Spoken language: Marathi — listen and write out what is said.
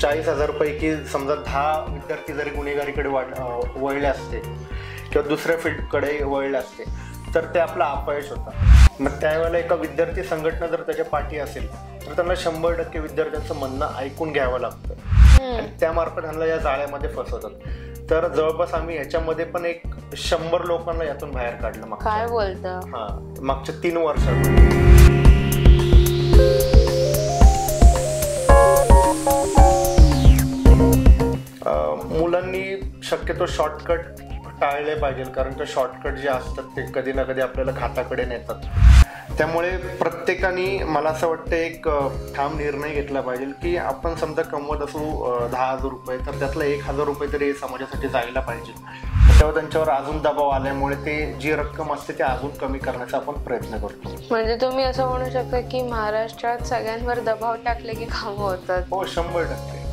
40,000 पैकी समजा 10 विद्यार्थी जरी गुन्हेगारीकडे वळले असते किंवा दुसऱ्या फील्डकडे वळले असते तर ते आपलं अपयश होतं. मग त्यावेळेला एका विद्यार्थी संघटना जर त्याच्या पाठी असेल तर त्यांना 100% विद्यार्थ्यांचं म्हणणं ऐकून घ्यावं लागतं आणि त्यामार्फत त्यांना या जाळ्यामध्ये फसवतात. तर जवळपास आम्ही ह्याच्यामध्ये पण एक 100 लोकांना यातून बाहेर काढलं. काय बोलता? मागच्या 3 वर्षात. मुलांनी शक्यतो शॉर्टकट टाळले पाहिजे, कारण ते शॉर्टकट जे असतात ते कधी ना कधी आपल्याला घाताकडे नेतात. त्यामुळे प्रत्येकाने मला असं वाटतं एक ठाम निर्णय घेतला पाहिजे की आपण समजा कमवत असू 10,000 रुपये तर त्यातला 1,000 रुपये तरी समाजासाठी जायला पाहिजे. तेव्हा त्यांच्यावर अजून दबाव आल्यामुळे ते जी रक्कम असते ती अजून कमी करण्याचा आपण प्रयत्न करतो. म्हणजे तुम्ही असं म्हणू शकता की महाराष्ट्रात सगळ्यांवर दबाव टाकले की कामं होतात? हो, 100%.